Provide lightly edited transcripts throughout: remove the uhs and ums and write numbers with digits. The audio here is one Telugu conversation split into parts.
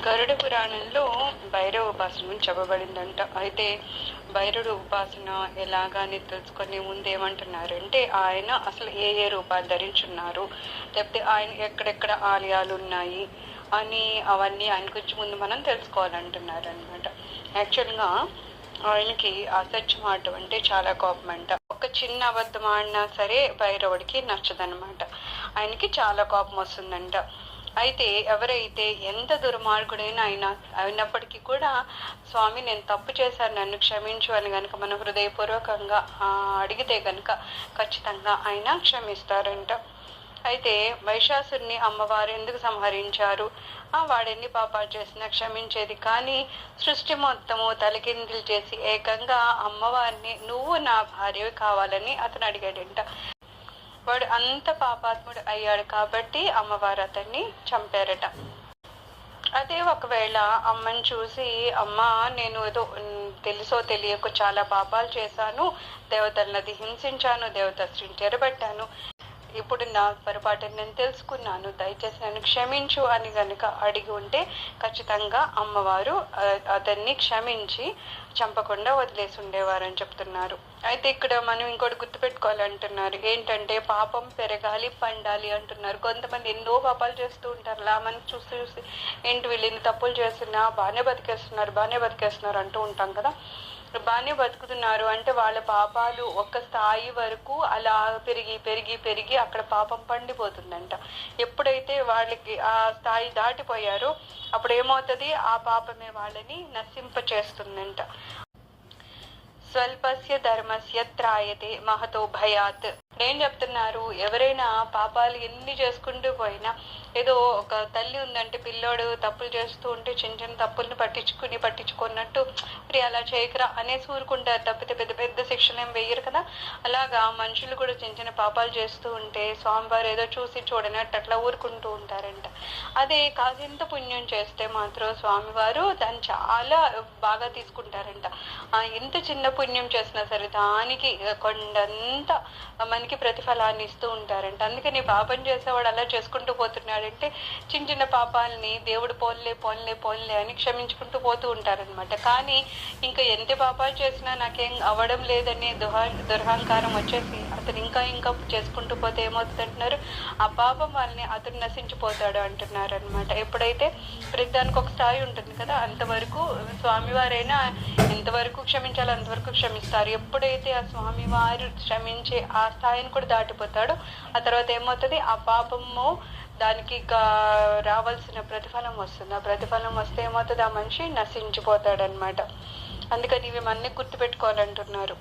గరుడ పురాణంలో భైరవ ఉపాసన గురించి చెప్పబడిందంట. అయితే భైరవుడు ఉపాసన ఎలాగాని తెలుసుకునే ముందు ఏమంటున్నారంటే, ఆయన అసలు ఏ ఏ రూపాలు ధరించున్నారు, లేకపోతే ఆయన ఎక్కడెక్కడ ఆలయాలు ఉన్నాయి అని అవన్నీ ఆయన గురించి ముందు మనం తెలుసుకోవాలంటున్నారు అనమాట. యాక్చువల్గా ఆయనకి అసత్యం ఆడటం అంటే చాలా కోపం అంట. ఒక చిన్న అబద్ధం ఆడినా సరే భైరవుడికి నచ్చదనమాట. ఆయనకి చాలా కోపం వస్తుందంట. అయితే ఎవరైతే ఎంత దుర్మార్గుడైనా అయినప్పటికీ కూడా, స్వామి నేను తప్పు చేశాను, నన్ను క్షమించు అని కనుక మనం హృదయపూర్వకంగా అడిగితే కనుక ఖచ్చితంగా ఆయన క్షమిస్తారంట. అయితే మహిషాసురుని అమ్మవారు ఎందుకు సంహరించారు? వాడెన్ని పాపాలు చేసినా క్షమించేది, కానీ సృష్టి మొత్తము తలకిందులు చేసి ఏకంగా అమ్మవారిని నువ్వు నా భార్యవి కావాలని అతను అడిగాడంట. వాడు అంత పాపాత్ముడు అయ్యాడు కాబట్టి అమ్మవారు అతన్ని చంపారట. అదే ఒకవేళ అమ్మని చూసి, అమ్మ నేను ఏదో తెలుసో తెలియక చాలా పాపాలు చేశాను, దేవతలనది హింసించాను, దేవతశ్రీని చెరబట్టాను, ఇప్పుడు నా పొరపాటుని నేను తెలుసుకున్నాను, దయచేసి నన్ను క్షమించు అని గనుక అడిగి ఉంటే ఖచ్చితంగా అమ్మవారు అతన్ని క్షమించి చంపకుండా వదిలేసి ఉండేవారని చెప్తున్నారు. అయితే ఇక్కడ మనం ఇంకోటి గుర్తుపెట్టుకోవాలంటున్నారు. ఏంటంటే పాపం పెరగాలి పండాలి అంటున్నారు. కొంతమంది ఎన్నో పాపాలు చేస్తూ ఉంటారు. మనకి చూసి ఏంటి వీళ్ళు ఎన్ని తప్పులు చేస్తున్నా బాగానే బతికేస్తున్నారు అంటూ ఉంటాం కదా. బాగానే బతుకుతున్నారు అంటే వాళ్ళ పాపాలు ఒక స్థాయి వరకు అలా పెరిగి పెరిగి పెరిగి అక్కడ పాపం పండిపోతుందంట. ఎప్పుడైతే వాళ్ళకి ఆ స్థాయి దాటిపోయారో అప్పుడు ఏమవుతుంది, ఆ పాపమే వాళ్ళని నశింపచేస్తుందంట. స్వల్పస్య ధర్మస్య త్రాయతే మహతో భయాత్. ఏం చెప్తున్నారు, ఎవరైనా పాపాలు ఎన్ని చేసుకుంటూ పోయినా, ఏదో ఒక తల్లి ఉందంటే పిల్లోడు తప్పులు చేస్తూ ఉంటే చిన్న చిన్న తప్పుల్ని పట్టించుకున్నట్టు మరి అలా చేయకరా అనేసి ఊరుకుంటారు, తప్పితే పెద్ద పెద్ద శిక్షలు ఏం వేయరు కదా. అలాగా మనుషులు కూడా చిన్న చిన్న పాపాలు చేస్తూ ఉంటే స్వామివారు ఏదో చూసి చూడనట్టు అట్లా ఊరుకుంటూ ఉంటారంట. అదే కాసింత పుణ్యం చేస్తే మాత్రం స్వామివారు దాన్ని చాలా బాగా తీసుకుంటారంట. ఎంత చిన్న పుణ్యం చేసినా సరే దానికి కొండంత మనకి ప్రతిఫలాన్ని ఇస్తూ ఉంటారంట. అందుకని పాపం చేసేవాడు అలా చేసుకుంటూ పోతున్నాడంటే చిన్న చిన్న పాపాలని దేవుడు పోన్లే అని క్షమించుకుంటూ పోతూ ఉంటారనమాట. కానీ ఇంకా ఎంత పాపాలు చేసినా నాకేం అవ్వడం లేదనే దురహంకారం వచ్చేసి అతను ఇంకా చేసుకుంటూ పోతే ఏమవుతుంది అంటున్నారు, ఆ పాపం వాళ్ళని అతను నశించిపోతాడు అంటున్నారు అనమాట. ఎప్పుడైతే ప్రతిదానికి ఒక స్థాయి ఉంటుంది కదా, అంతవరకు స్వామివారైనా ఎంతవరకు క్షమించాలో అంతవరకు క్షమిస్తారు. ఎప్పుడైతే ఆ స్వామివారు క్షమించే ఆ స్థాయిని కూడా దాటిపోతాడు, ఆ తర్వాత ఏమవుతుంది, ఆ పాపము దానికి రావాల్సిన ప్రతిఫలం వస్తుంది. ఆ ప్రతిఫలం వస్తే ఏమవుతుంది, ఆ మనిషి నశించిపోతాడనమాట. అందుకని ఇవి మనని గుర్తుపెట్టుకోవాలంటున్నారు.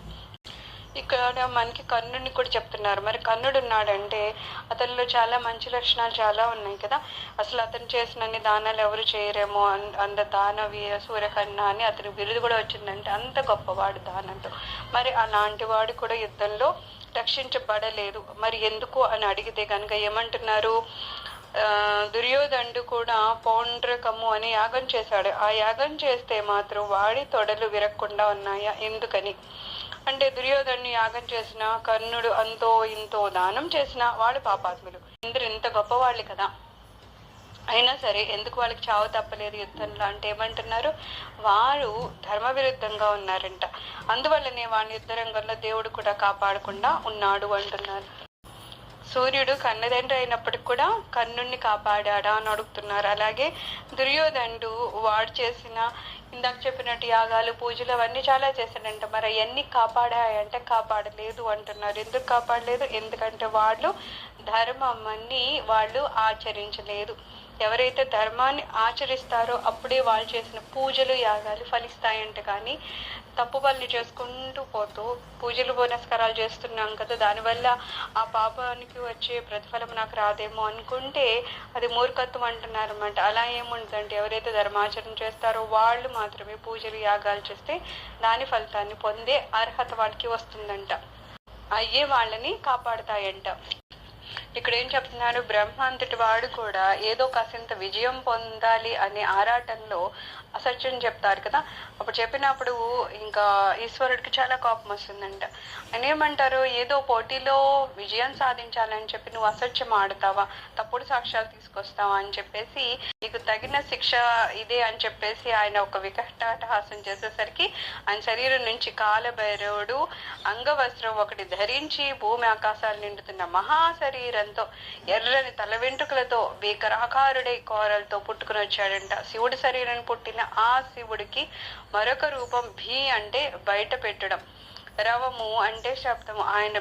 ఇక్కడ మనకి కర్ణుడిని కూడా చెప్తున్నారు. మరి కర్ణుడు ఉన్నాడంటే అతనిలో చాలా మంచి లక్షణాలు చాలా ఉన్నాయి కదా. అసలు అతను చేసినన్ని దానాలు ఎవరు చేయరేమో, అంత దానవీర సూర్యకర్ణ అని అతని బిరుదు కూడా వచ్చిందంటే అంత గొప్పవాడు దానంతో. మరి అలాంటి వాడు కూడా యుద్ధంలో రక్షించబడలేదు. మరి ఎందుకు అని అడిగితే కనుక ఏమంటున్నారు, దుర్యోధనుడు కూడా పౌండ్రకము అని యాగం చేశాడు. ఆ యాగం చేస్తే మాత్రం వాడి తొడలు విరక్కుండా ఉన్నాయా, ఎందుకని అంటే దుర్యోధను యాగం చేసిన, కర్ణుడు అంతో ఇంతో దానం చేసిన వాడు పాపాత్ములు. ఇంత గొప్పవాళ్ళు కదా, అయినా సరే ఎందుకు వాళ్ళకి చావు తప్పలేదు యుద్ధంలో అంటే ఏమంటున్నారు, వారు ధర్మ విరుద్ధంగా ఉన్నారంట. అందువల్లనే వాడిని యుద్ధ రంగంలో దేవుడు కూడా కాపాడకుండా ఉన్నాడు అంటున్నారు. సూర్యుడు కన్నదండ్రి అయినప్పటికి కూడా కర్ణుడిని కాపాడా అని అడుగుతున్నారు. అలాగే దుర్యోధనుడు వాడు చేసిన ఇందాక చెప్పినట్టు యాగాలు పూజలు అవన్నీ చాలా చేశాడంట. మరి అవన్నీ కాపాడాయంటే కాపాడలేదు అంటున్నారు. ఎందుకు కాపాడలేదు, ఎందుకంటే వాళ్ళు ధర్మాన్ని వాళ్ళు ఆచరించలేదు. ఎవరైతే ధర్మాన్ని ఆచరిస్తారో అప్పుడే వాళ్ళు చేసిన పూజలు యాగాలు ఫలిస్తాయంట. కానీ తప్పు పనులు చేసుకుంటూ పోతూ పూజలు పునస్కారాలు చేస్తున్నాం కదా, దానివల్ల ఆ పాపానికి వచ్చే ప్రతిఫలం నాకు రాదేమో అనుకుంటే అది మూర్ఖత్వం అంటున్నారు అన్నమాట. అలా ఏముంటుందంటే ఎవరైతే ధర్మాచరణ చేస్తారో వాళ్ళు మాత్రమే పూజలు యాగాలు చేస్తే దాని ఫలితాన్ని పొందే అర్హత వాళ్ళకి వస్తుందంట. అయ్యే వాళ్ళని కాపాడుతాయంట. ఇక్కడ ఏం చెప్తున్నాడు, బ్రహ్మ అంతటి వాడు కూడా ఏదో కాసింత విజయం పొందాలి అనే ఆరాటంలో అసత్యం చెప్తారు కదా. అప్పుడు చెప్పినప్పుడు ఇంకా ఈశ్వరుడికి చాలా కోపం వస్తుందంట. ఆయన ఏమంటారు, ఏదో పోటీలో విజయం సాధించాలని చెప్పి నువ్వు అసత్యం ఆడతావా, తప్పుడు సాక్ష్యాలు తీసుకొస్తావా అని చెప్పేసి నీకు తగిన శిక్ష ఇదే అని చెప్పేసి ఆయన ఒక వికటాటహాసం చేసేసరికి ఆయన శరీరం నుంచి కాలభైరవుడు అంగవస్త్రం ఒకటి ధరించి భూమి ఆకాశాలు నిండుతున్న మహాశరీరంతో ఎర్రని తల వెంట్రుకలతో భీకరాకారుడై కోరలతో పుట్టుకుని వచ్చాడంట. శివుడి శరీరం పుట్టిన ఆ శివుడికి మరొక రూపం భీ అంటే బయట పెట్టడం, రవము అంటే శబ్దము. ఆయన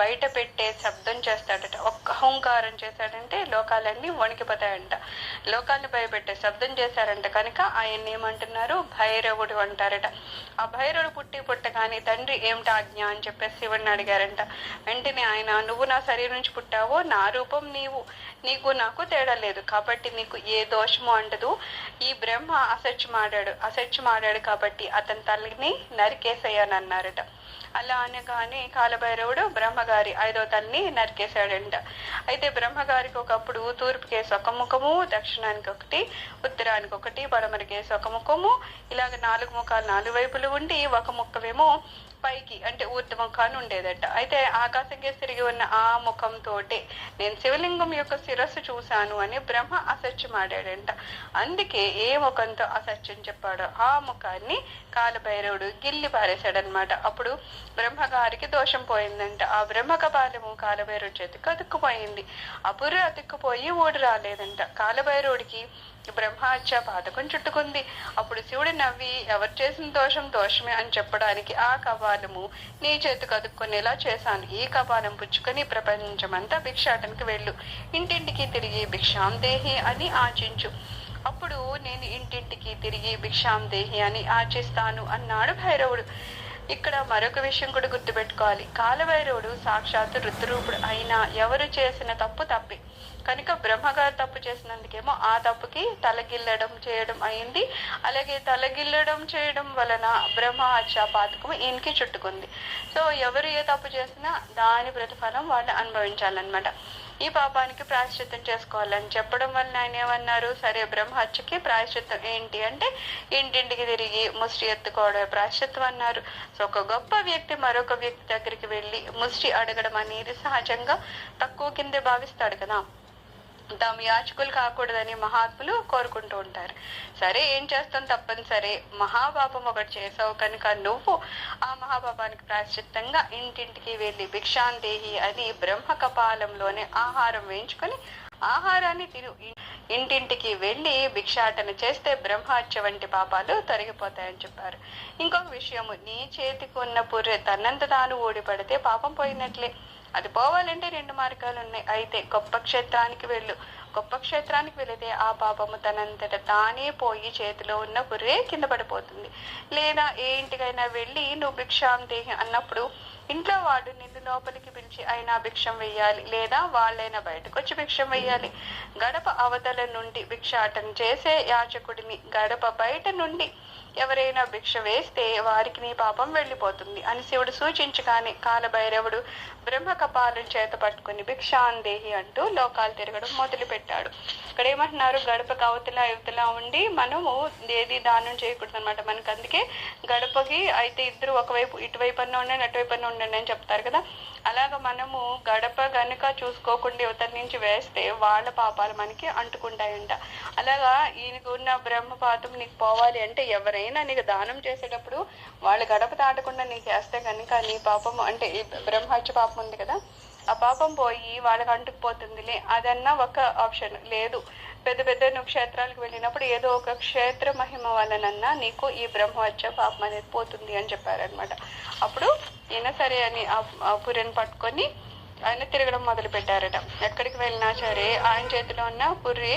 బయట పెట్టే శబ్దం చేస్తాడట. ఒక్క హుంకారం చేశాడంటే లోకాలన్నీ వణికిపోతాయంట. లోకాన్ని భయపెట్టే శబ్దం చేశారంట కనుక ఆయన ఏమంటున్నారు, భైరవుడు అంటారట. ఆ భైరవుడు పుట్టగానే తండ్రి ఏమిటి ఆజ్ఞ అని చెప్పేసి శివుడిని అడిగారంట. వెంటనే ఆయన, నువ్వు నా శరీరం నుంచి పుట్టావో, నా రూపం నీకు నాకు తేడా లేదు కాబట్టి నీకు ఏ దోషము అంటదు. ఈ బ్రహ్మ అసత్యమాడాడు కాబట్టి అతని తల్లిని నరికేసేయనన్నారట. అలా అనగానే కాలభైరవుడు బ్రహ్మగారి 5వ తల్లిని నరికేశాడంట. అయితే బ్రహ్మగారికి ఒకప్పుడు తూర్పు కేసు ఒక ముఖము, దక్షిణానికి ఒకటి, ఉత్తరానికి ఒకటి, పడమర కేసు ఒక ముఖము, ఇలాగ 4 ముఖాలు 4 వైపులు ఉండి ఒక ముఖమేమో పైకి అంటే ఊర్ధముఖాన్ని ఉండేదట. అయితే ఆకాశం కేసు తిరిగి ఉన్న ఆ ముఖంతోటే నేను శివలింగం యొక్క శిరస్సు చూశాను అని బ్రహ్మ అసత్యం ఆడాడంట. అందుకే ఏ ముఖంతో అసత్యం చెప్పాడో ఆ ముఖాన్ని కాలభైరవుడు గిల్లి పారేశాడనమాట. అప్పుడు బ్రహ్మగారికి దోషం పోయిందంట. ఆ బ్రహ్మ కపాలము కాలభైరవుడి చేతికి అతుక్కుపోయింది. ఆ పుర్రె అతుక్కుపోయి ఊడి రాలేదంట. కాలభైరవుడికి బ్రహ్మహత్య పాతకం చుట్టుకుంది. అప్పుడు శివుడు నవ్వి, ఎవరు చేసిన దోషం దోషమే అని చెప్పడానికి ఆ కపాలము నీ చేతికి అతుక్కునేలా చేశాను. ఈ కపాలం పుచ్చుకొని ప్రపంచమంతా భిక్షాటనకి వెళ్ళు, ఇంటింటికి తిరిగి భిక్షాం దేహి అని ఆచించు. అప్పుడు నేను ఇంటింటికి తిరిగి భిక్షాం దేహి అని ఆచిస్తాను అన్నాడు భైరవుడు. ఇక్కడ మరొక విషయం కూడా గుర్తుపెట్టుకోవాలి. కాలభైరవుడు సాక్షాత్తు రుద్రరూపుడు అయినా ఎవరు చేసిన తప్పే కనుక బ్రహ్మగారు తప్పు చేసినందుకేమో ఆ తప్పుకి తలగిల్లడం చేయడం అయింది. అలాగే తలగిల్లడం చేయడం వలన బ్రహ్మహత్య పాతకం ఈయనకి చుట్టుకుంది. సో ఎవరు ఏ తప్పు చేసినా దాని ప్రతిఫలం వాళ్ళు అనుభవించాలన్నమాట. ఈ పాపానికి ప్రాయశ్చిత్తం చేసుకోవాలని చెప్పడం వల్ల ఆయన ఏమన్నారు, సరే బ్రహ్మహత్యకి ప్రాయశ్చిత్తం ఏంటి అంటే ఇంటింటికి తిరిగి ముష్టి ఎత్తుకోవడం ప్రాయశ్చిత్తం అన్నారు. సో ఒక గొప్ప వ్యక్తి మరొక వ్యక్తి దగ్గరికి వెళ్ళి ముష్టి అడగడం అనేది సహజంగా తక్కువ కిందే భావిస్తాడు కదా. తాము యాచకులు కాకూడదని మహాత్ములు కోరుకుంటూ ఉంటారు. సరే ఏం చేస్తాం, తప్పనిసరి మహాపాపం ఒకటి చేసావు కనుక నువ్వు ఆ మహాపాపానికి ప్రాయశ్చిత్తంగా ఇంటింటికి వెళ్ళి భిక్షాందేహి అని బ్రహ్మ కపాలంలోనే ఆహారం వేయించుకొని ఆహారాన్ని తిను, ఇంటింటికి వెళ్ళి భిక్షాటన చేస్తే బ్రహ్మహత్య వంటి పాపాలు తొలగిపోతాయని చెప్పారు. ఇంకొక విషయము, నీ చేతికి ఉన్న పుర్రె తన్నంత తాను ఊడిపడితే పాపం పోయినట్లే. అది పోవాలంటే 2 మార్గాలు ఉన్నాయి. అయితే గొప్ప క్షేత్రానికి వెళితే ఆ పాపము తనంతట తానే పోయి చేతిలో ఉన్న పుర్రే కింద పడిపోతుంది. లేదా ఏ ఇంటికైనా వెళ్ళి నువ్వు భిక్షాం దేహి అన్నప్పుడు ఇంట్లో వాడు నిన్ను లోపలికి పిలిచి అయినా భిక్షం వెయ్యాలి, లేదా వాళ్ళైనా బయటకు వచ్చి భిక్షం వెయ్యాలి. గడప అవతల నుండి భిక్షాటన చేసే యాచకుడిని గడప బయట నుండి ఎవరైనా భిక్ష వేస్తే వారికి నీ పాపం వెళ్ళిపోతుంది అని శివుడు సూచించగానే కాలభైరవుడు బ్రహ్మ కపాలం చేత పట్టుకుని భిక్షాందేహి అంటూ లోకాలు తిరగడం మొదలు పెట్టాడు. ఇక్కడ ఏమంటున్నారు, గడపకి అవతల యువతల ఉండి మనము ఏది దానం చేయకూడదు అనమాట. మనకు అందుకే గడపకి అయితే ఇద్దరు ఒకవైపు ఇటువైపు అన్న ఉండండి అటువైపు అన్న ఉండండి అని చెప్తారు కదా. అలాగ మనము గడప గనుక చూసుకోకుండా యువతల నుంచి వేస్తే వాళ్ళ పాపాలు మనకి అంటుకుంటాయంట. అలాగా ఈయనకు ఉన్న బ్రహ్మపాతం నీకు పోవాలి అంటే ఎవరైనా నీకు దానం చేసేటప్పుడు వాళ్ళు గడప దాటకుండా నీకు వేస్తే కనుక నీ పాపం అంటే బ్రహ్మహత్య పాపం ఉంది కదా, ఆ పాపం పోయి వాళ్ళకి అంటుకుపోతుందిలే. అదన్నా ఒక ఆప్షన్. లేదు పెద్ద నువ్వు క్షేత్రాలకు వెళ్ళినప్పుడు ఏదో ఒక క్షేత్ర మహిమ వలనన్నా నీకు ఈ బ్రహ్మహత్య పాపం అనేది పోతుంది అని చెప్పారనమాట. అప్పుడు ఈయన సరే అని ఆ పుర్రెని పట్టుకొని ఆయన తిరగడం మొదలు పెట్టారట. ఎక్కడికి వెళ్ళినా సరే ఆయన చేతిలో ఉన్న పుర్రి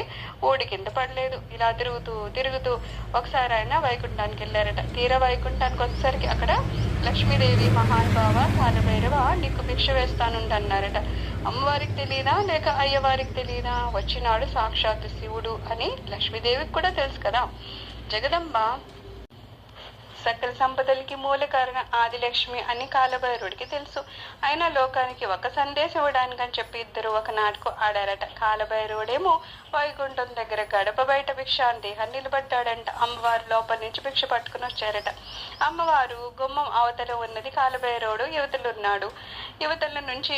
ఊడి కింద పడలేదు. ఇలా తిరుగుతూ ఒకసారి ఆయన వైకుంఠానికి వెళ్ళారట. తీరా వైకుంఠానికి వచ్చేసరికి అక్కడ లక్ష్మీదేవి మహానుభావ కాలభైరవ నీకు భిక్ష వేస్తానుండన్నారట. అమ్మవారికి తెలియదా లేక అయ్యవారికి తెలియదా, వచ్చినాడు సాక్షాత్ శివుడు అని లక్ష్మీదేవికి కూడా తెలుసు కదా. జగదంబ సకల సంపదలకి మూల కారణం ఆదిలక్ష్మి అని కాలభైరవుడికి తెలుసు. అయినా లోకానికి ఒక సందేశం ఇవ్వడానికి అని చెప్పి ఇద్దరు ఒక నాటకం ఆడారట. కాలభైరవుడేమో వైకుంఠం దగ్గర గడప బయట భిక్ష అని దేహాన్ని నిలబడ్డాడంట. అమ్మవారు లోపల నుంచి భిక్ష పట్టుకుని వచ్చారట. అమ్మవారు గుమ్మం అవతల ఉన్నది, కాలభైరవుడు యువతలున్నాడు. యువతల నుంచి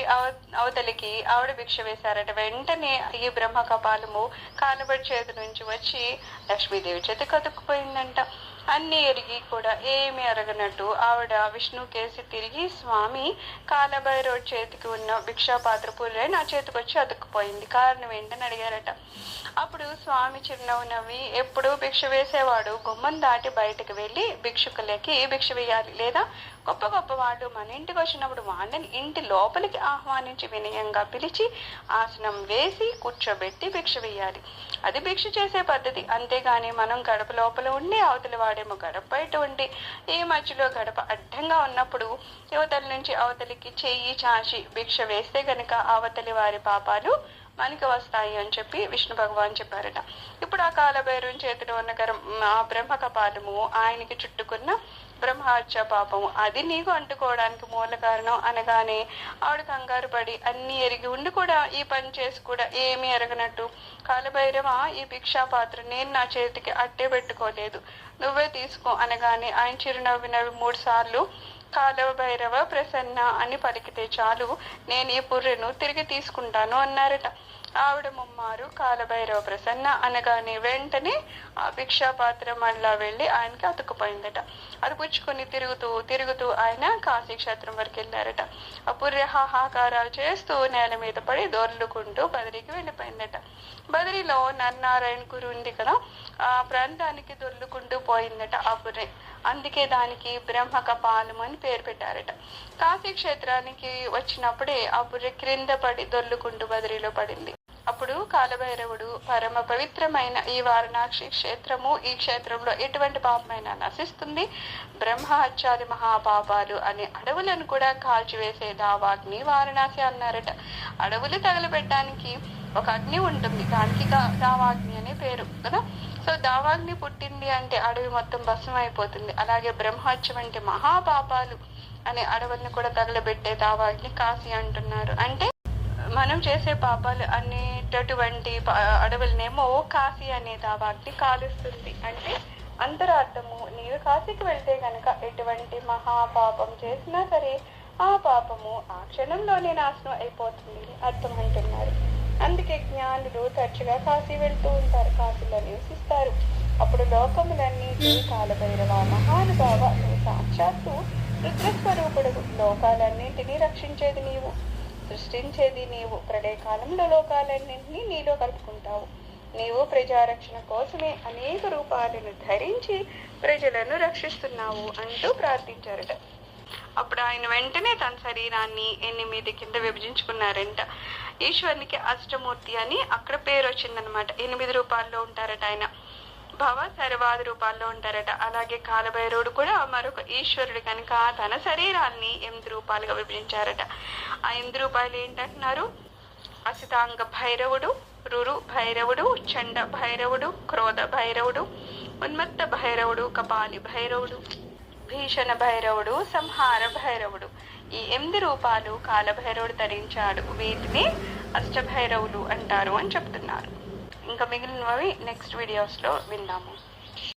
అవతలికి ఆవిడ భిక్ష వేశారట. వెంటనే ఈ బ్రహ్మ కపాలము కాలభైరవుడి చేతి నుంచి వచ్చి లక్ష్మీదేవి చేతి కతుక్కుపోయిందంట. అన్ని ఎరిగి కూడా ఏమి అరగనట్టు ఆవిడ విష్ణు కేసి తిరిగి, స్వామి, కాలభైరవుడి చేతికి ఉన్న భిక్షా పాత్ర పూర్రై నా చేతికి వచ్చి అతుక్కుపోయింది, కారణం ఏంటని అడిగారట. అప్పుడు స్వామి చిరునవ్వు నవ్వి, ఎప్పుడు భిక్ష వేసేవాడు గుమ్మం దాటి బయటకు వెళ్ళి భిక్షుకులకి భిక్ష వేయాలి, లేదా గొప్ప గొప్ప వాళ్ళు మన ఇంటికి వచ్చినప్పుడు వాళ్ళని ఇంటి లోపలికి ఆహ్వానించి వినయంగా పిలిచి ఆసనం వేసి కూర్చోబెట్టి భిక్ష వేయాలి. అది భిక్ష చేసే పద్ధతి. అంతేగాని మనం గడప లోపల ఉండి అవతలి వాడేమో గడప బయట ఉండి ఈ మధ్యలో గడప అడ్డంగా ఉన్నప్పుడు యువతల నుంచి అవతలికి చెయ్యి చాచి భిక్ష వేస్తే గనక అవతలి వారి పాపాలు మనకి వస్తాయి అని చెప్పి విష్ణు భగవాన్ చెప్పారట. ఇప్పుడు ఆ కాలభైరవుని చేతిలో ఉన్న ఆ బ్రహ్మ కపాలము ఆయనకి చుట్టుకున్న బ్రహ్మహత్య పాపము అది నీకు అంటుకోవడానికి మూల కారణం అనగానే ఆవిడ కంగారు పడి అన్ని ఎరిగి ఉండి కూడా ఈ పని చేసి కూడా ఏమీ ఎరగనట్టు, కాలభైరవ, ఈ భిక్షా పాత్ర నేను నా చేతికి అట్టే పెట్టుకోలేదు, నువ్వే తీసుకో అనగానే ఆయన చిరునవ్వి నవ్వి 3 సార్లు కాలభైరవ ప్రసన్న అని పలికితే చాలు, నేను ఈ పుర్రెను తిరిగి తీసుకుంటాను అన్నారట. ఆవిడ ముమ్మారు కాలభైరవ ప్రసన్న అనగానే వెంటనే ఆ భిక్షా పాత్ర మళ్ళా వెళ్ళి ఆయనకి అతుక్కుపోయిందట. అది పుచ్చుకొని తిరుగుతూ ఆయన కాశీ క్షేత్రం వరకు వెళ్ళారట. ఆ పుర్రె హాహాకారాలు చేస్తూ నేల మీద పడి దొర్లుకుంటూ బదిరికి వెళ్ళిపోయిందట. బదిరిలో నరనారాయణ గురు ఉంది కదా, ఆ ప్రాంతానికి దొర్లుకుంటూ పోయిందట ఆ పుర్రె. అందుకే దానికి బ్రహ్మ కపాలం అని పేరు పెట్టారట. కాశీ క్షేత్రానికి వచ్చినప్పుడే ఆ పుర్రె క్రింద పడి దొర్లుకుంటూ బదిరిలో పడింది. అప్పుడు కాలభైరవుడు, పరమ పవిత్రమైన ఈ వారణాసి క్షేత్రము, ఈ క్షేత్రంలో ఎటువంటి పాపమైనా నశిస్తుంది, బ్రహ్మహత్యాది మహాపాపాలు అని అడవులను కూడా కాల్చివేసే దావాగ్ని వారణాసి అన్నారట. అడవులు తగలబెట్టడానికి ఒక అగ్ని ఉంటుంది, దానికి దావాగ్ని అనే పేరు కదా. సో దావాగ్ని పుట్టింది అంటే అడవి మొత్తం భస్మం అయిపోతుంది. అలాగే బ్రహ్మహత్య వంటి మహాపాపాలు అనే అడవులను కూడా తగలబెట్టే దావాగ్ని కాశీ అంటున్నారు. అంటే మనం చేసే పాపాలు అనేటటువంటి అడవులనేమో కాశీ అనే దావాగ్ని కాలుస్తుంది. అంటే అంతరార్థము, నీవు కాశీకి వెళ్తే గనక ఎటువంటి మహాపాపం చేసినా సరే ఆ పాపము ఆ క్షణంలోనే నాశనం అయిపోతుంది అర్థం అంటున్నారు. అందుకే జ్ఞానులు తరచుగా కాశీ వెళ్తూ ఉంటారు, కాశీలో నివసిస్తారు. అప్పుడు లోకములన్నీ కాలభైరవ మహానుభావ, నువ్వు సాక్షాత్తు రుద్రస్వరూపుడు, లోకాలన్నింటినీ రక్షించేది నీవు, సృష్టించేది నీవు, ప్రళయకాలంలో లోకాలన్నింటినీ నీలో కలుపుకుంటావు, నీవు ప్రజారక్షణ కోసమే అనేక రూపాలను ధరించి ప్రజలను రక్షిస్తున్నావు అంటూ ప్రార్థించారట. అప్పుడు ఆయన వెంటనే తన శరీరాన్ని 8 కింద విభజించుకున్నారంట. ఈశ్వరునికి అష్టమూర్తి అని అక్కడ పేరు వచ్చిందనమాట. 8 రూపాల్లో ఉంటారట ఆయన. భవ సర్వాది రూపాల్లో ఉంటారట. అలాగే కాలభైరవుడు కూడా మరొక ఈశ్వరుడు కనుక తన శరీరాన్ని 8 రూపాలుగా విభజించారట. ఆ 8 రూపాయలు ఏంటంటున్నారు? అసితాంగ భైరవుడు, రురు భైరవుడు, చండ భైరవుడు, క్రోధ భైరవుడు, ఉన్మత్త భైరవుడు, కపాలి భైరవుడు, భీషణ భైరవుడు, సంహార భైరవుడు. ఈ 8 రూపాలు కాలభైరవుడు ధరించాడు. వీటిని అష్టభైరవులు అంటారు అని చెప్తున్నారు. ఇంకా మిగిలినవి నెక్స్ట్ వీడియోస్లో విందాము.